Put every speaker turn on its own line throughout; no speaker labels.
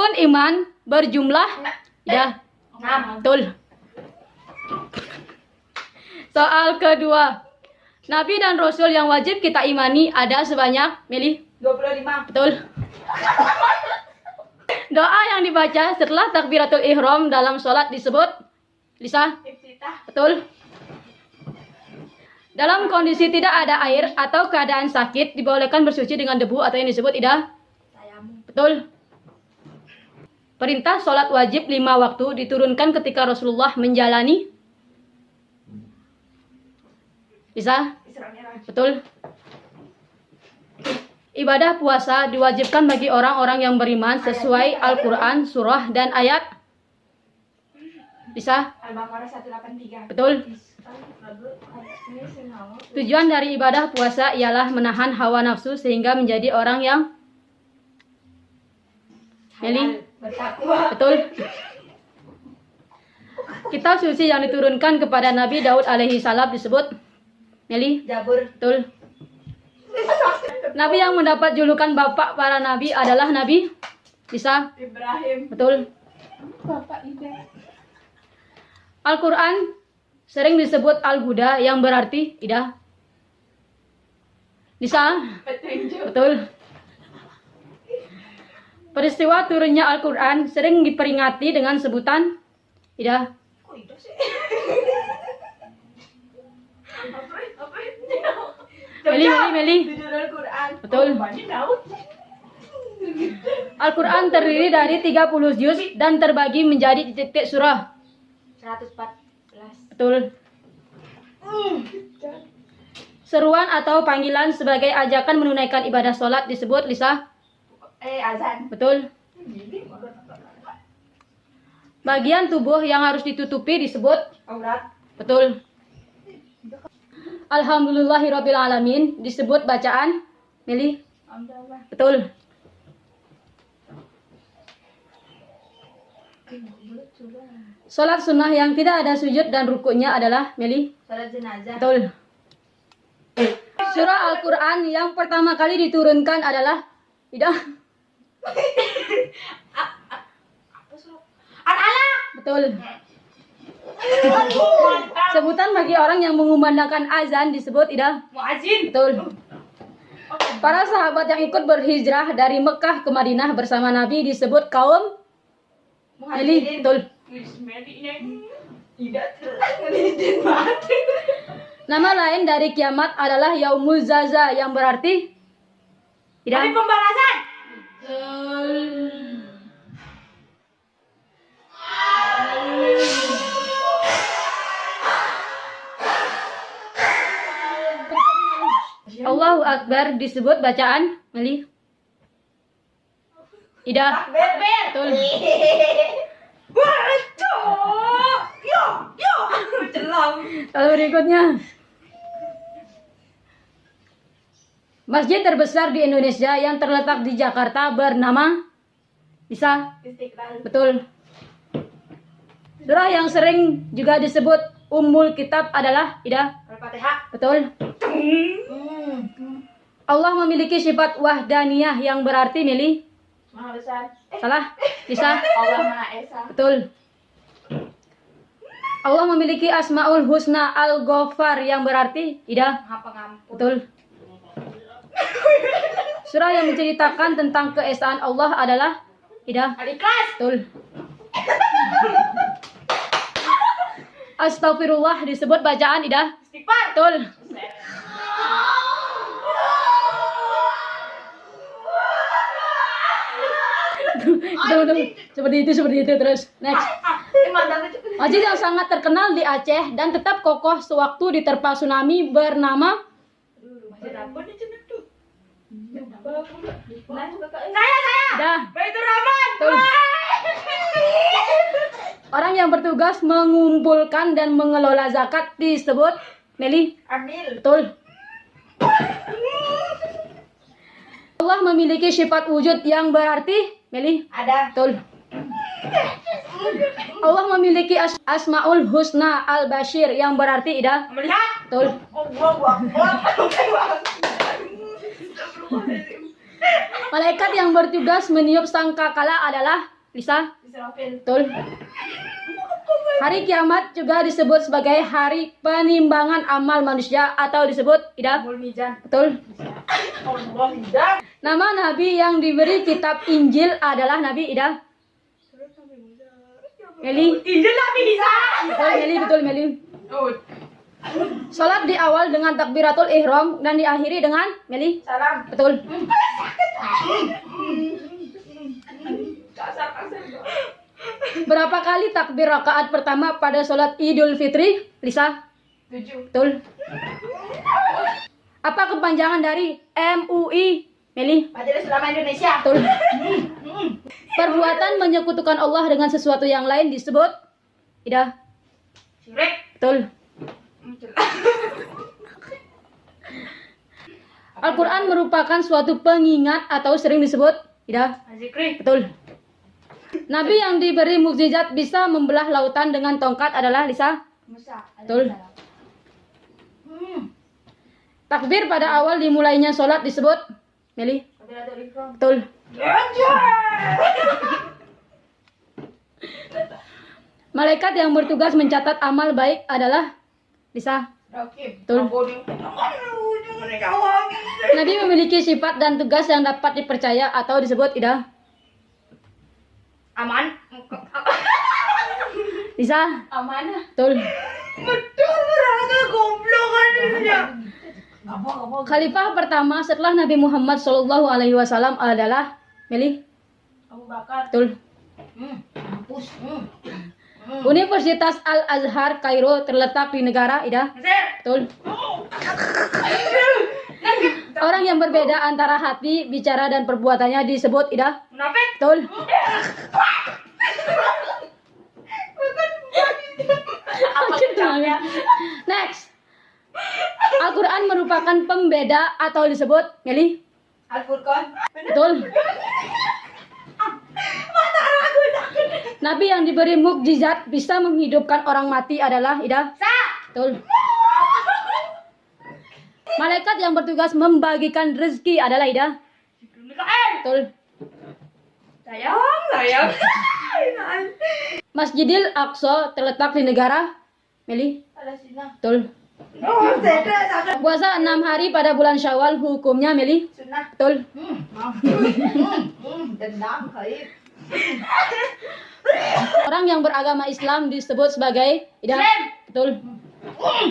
Rukun iman berjumlah ya.
6.
Betul. Soal kedua. Nabi dan Rasul yang wajib kita imani ada sebanyak, milih.
25.
Betul. Doa yang dibaca setelah takbiratul ihram dalam sholat disebut, Lisa.
Iftitah.
Betul. Dalam kondisi tidak ada air atau keadaan sakit dibolehkan bersuci dengan debu atau yang disebut Ida.
Tayamum.
Betul. Perintah sholat wajib 5 waktu diturunkan ketika Rasulullah menjalani. Bisa?
Isra Mi'raj.
Betul. Ibadah puasa diwajibkan bagi orang-orang yang beriman sesuai Al-Quran, surah, dan ayat. Bisa?
Al-Baqarah 183.
Betul. Tujuan dari ibadah puasa ialah menahan hawa nafsu sehingga menjadi orang yang Meli.
Bertakwa.
Betul. Kitab suci yang diturunkan kepada Nabi Daud alaihi salam disebut Meli.
Jabur.
Betul. Nabi yang mendapat julukan bapak para nabi adalah Nabi Isa.
Ibrahim.
Betul.
Bapak Ida.
Al-Quran sering disebut Al-Huda yang berarti Ida. Nisa.
Petunjuk.
Betul. Peristiwa turunnya Al-Quran sering diperingati dengan sebutan Ida.
Kok itu sih? Apa?
Meli.
Judul Al-Quran.
Betul.
Oh, Bani Daud.
Al-Quran terdiri dari 30 juz dan terbagi menjadi titik surah.
114.
Betul. Seruan atau panggilan sebagai ajakan menunaikan ibadah sholat disebut Lisa.
Azan.
Betul. Bagian tubuh yang harus ditutupi disebut.
Aurat.
Betul. Alhamdulillahirabbil alamin disebut bacaan Meli.
Alhamdulillah.
Betul. Sholat sunnah yang tidak ada sujud dan rukuknya adalah Meli.
Salat jenazah.
Betul. Surah Al-Quran yang pertama kali diturunkan adalah Ida.
Apa surat? Al-Alaq.
Betul. Sebutan bagi orang yang mengumandangkan azan disebut Ida.
Muazin.
Betul. Para sahabat yang ikut berhijrah dari Mekah ke Madinah bersama Nabi disebut kaum Meli. Betul.
Tidak terlihat mati.
Nama lain dari kiamat adalah Yaumul Zaza yang berarti Ida.
Hari pembalasan.
Allahu Akbar disebut bacaan Meli. Ida.
Berber.
Betul.
Waduh. Yo. Celam.
Lalu berikutnya. Masjid terbesar di Indonesia yang terletak di Jakarta bernama Bisa.
Istiqlal.
Betul. Surah yang sering juga disebut Ummul Kitab adalah Ida.
Al-Fatihah.
Betul. Allah memiliki sifat wahdaniyah yang berarti Meli.
Maha besar.
Salah. Bisa.
Allah Maha Esa.
Betul. Allah memiliki Asmaul Husna Al-Ghaffar yang berarti Ida.
Maha Pengampun.
Betul. Surah yang menceritakan tentang keesaan Allah adalah Ida.
Al-Ikhlas.
Betul. Astagfirullah disebut bacaan Ida.
Istighfar.
Betul. Tunggu. Seperti itu terus. Next. Masjid yang sangat terkenal di Aceh dan tetap kokoh sewaktu diterpa tsunami bernama
Masjid apa nih cenah tuh? Saya.
Ida.
Baitur Rahman.
Betul. Orang yang bertugas mengumpulkan dan mengelola zakat disebut Meli.
Amil.
Betul. Allah memiliki sifat wujud yang berarti Meli.
Ada.
Betul. Allah memiliki Asmaul Husna Al-Bashir yang berarti Ida.
Melihat.
Betul. Malaikat yang bertugas meniup sangkakala adalah Lisa?
Israfil.
Betul. Hari kiamat juga disebut sebagai hari penimbangan amal manusia atau disebut Ida.
Mul Mizan.
Betul.
Allah Mizan.
Nama nabi yang diberi kitab Injil adalah Nabi Ida. Meli.
Injil Nabi Isa.
Betul, Meli, betul, Meli.
Oh,
Salat di awal dengan takbiratul ihram dan diakhiri dengan Meli.
salam.
Betul.
Kasar.
Berapa kali takbir rakaat pertama pada sholat Idul Fitri? Lisa?
7.
Betul. Apa kepanjangan dari MUI? Meli?
Majelis Ulama Indonesia.
Betul. Perbuatan menyekutukan Allah dengan sesuatu yang lain disebut Ida.
Syirik.
Betul. Al-Quran merupakan suatu pengingat atau sering disebut Ida.
Zikri.
Betul. Nabi yang diberi mukjizat bisa membelah lautan dengan tongkat adalah Lisa.
Musa.
Betul. Takbir pada awal dimulainya sholat disebut Meli.
Takbiratul ihram.
Betul. Malaikat yang bertugas mencatat amal baik adalah Lisa.
Rakib.
Betul. Nabi memiliki sifat dan tugas yang dapat dipercaya atau disebut Ida.
Aman.
Lisa.
Amanah.
Betul.
Betul, berangga gomblokan dia.
Khalifah pertama setelah Nabi Muhammad SAW adalah Meli.
Abu Bakar.
Betul.
Mampus.
Universitas Al-Azhar Kairo terletak di negara Ida.
Mesir.
Betul. Orang yang berbeda antara hati, bicara dan perbuatannya disebut Ida.
Munafik.
Betul. Next. Al-Quran merupakan pembeda atau disebut Meli.
Al-Furqan.
Betul. Nabi yang diberi mukjizat bisa menghidupkan orang mati adalah Ida.
Sa.
Betul. Malaikat yang bertugas membagikan rezeki adalah Ida.
Mikael.
Betul.
Sayang.
Masjidil Aqsa terletak di negara Meli.
Palestina.
Betul.
Oh, tidak.
Puasa 6 hari pada bulan Syawal hukumnya Meli.
Sunnah.
Betul.
Dendam kait.
Orang yang beragama Islam disebut sebagai Ida.
Muslim.
Betul.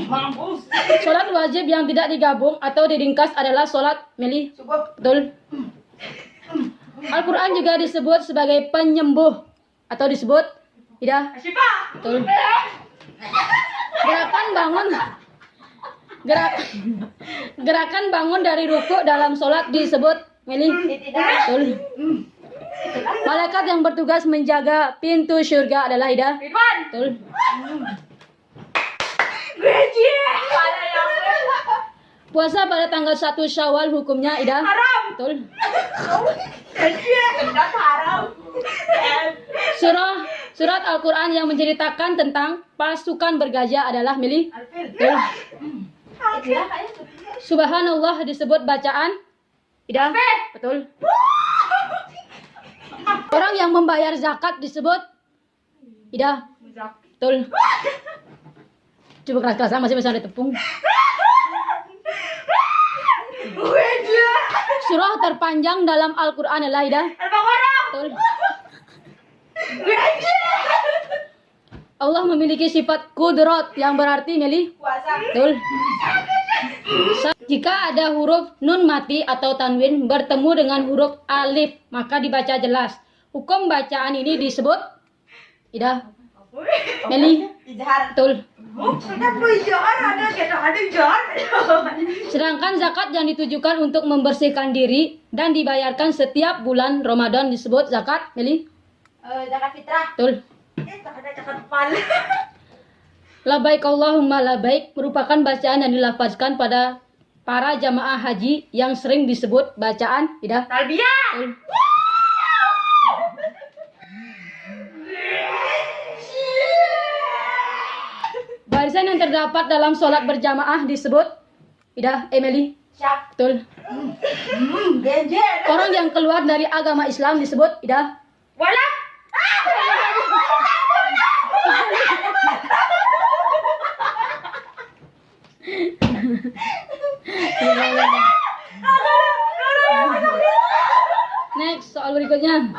Mampus.
Sholat wajib yang tidak digabung atau diringkas adalah sholat Meli.
Subuh.
Betul. Al-Quran juga disebut sebagai penyembuh atau disebut Ida.
Asyifa.
Betul. Gerakan bangun gerakan bangun dari ruku dalam sholat disebut Meli. Betul. Malaikat yang bertugas menjaga pintu surga adalah Ida.
Ridwan.
Betul.
Ada yang
Puasa pada tanggal 1 Syawal hukumnya Ida.
haram.
Betul.
Tidak haram.
Surat Al-Quran yang menceritakan tentang pasukan bergajah adalah Meli.
Alfil.
Betul. Subhanallah disebut bacaan Ida. Betul. Orang yang membayar zakat disebut Ida. Betul. Coba keras-kerasan masih bisa ditepung. Surah terpanjang dalam Al-Quran adalah Ida.
Al-Baqarah.
Betul. Allah memiliki sifat kudrat yang berarti Meli.
Puasa.
Betul. Jika ada huruf nun mati atau tanwin bertemu dengan huruf alif, maka dibaca jelas. Hukum bacaan ini disebut Ida. Meli.
Ijhar.
Betul.
Kenapa ijhar ada ijhar?
Sedangkan zakat yang ditujukan untuk membersihkan diri dan dibayarkan setiap bulan Ramadan disebut zakat Meli.
Zakat fitrah.
Betul.
Ada zakat kepala.
Labaik Allahumma labaik merupakan bacaan yang dilafazkan pada para jamaah haji yang sering disebut bacaan Ida.
Talbiyah.
Betul. Barisan yang terdapat dalam sholat berjamaah disebut Ida. Emily.
Syak.
Betul.
Genjer.
Orang yang keluar dari agama Islam disebut Ida.
Walak.
Selanjutnya,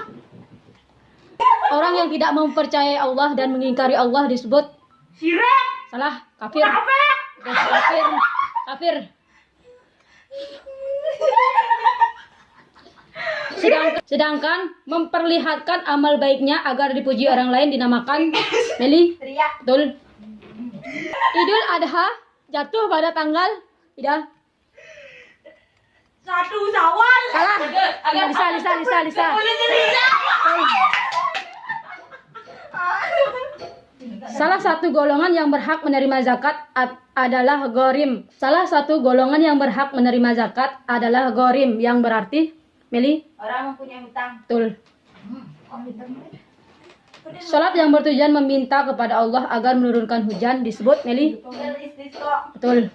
orang yang tidak mempercayai Allah dan mengingkari Allah disebut
Syirik.
salah, kafir.
Munafik.
Kafir, kafir. Sedangkan memperlihatkan amal baiknya agar dipuji orang lain dinamakan Meli.
Teriak.
Betul. Idul Adha jatuh pada tanggal tidak
1 Syawal.
salah. Lisa. Salah satu golongan yang berhak menerima zakat adalah gorim. Salah satu golongan yang berhak menerima zakat adalah gorim, yang berarti Meli.
Orang mempunyai hutang.
Betul. Salat yang bertujuan meminta kepada Allah agar menurunkan hujan disebut Meli.
Istisqa.
Betul.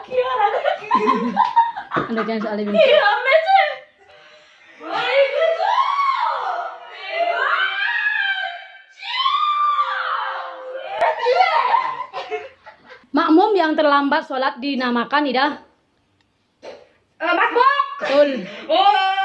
Kira
Anda jangan soal ini. Makmum yang terlambat sholat dinamakan Ida.
Makbuk.
Betul.
Oh.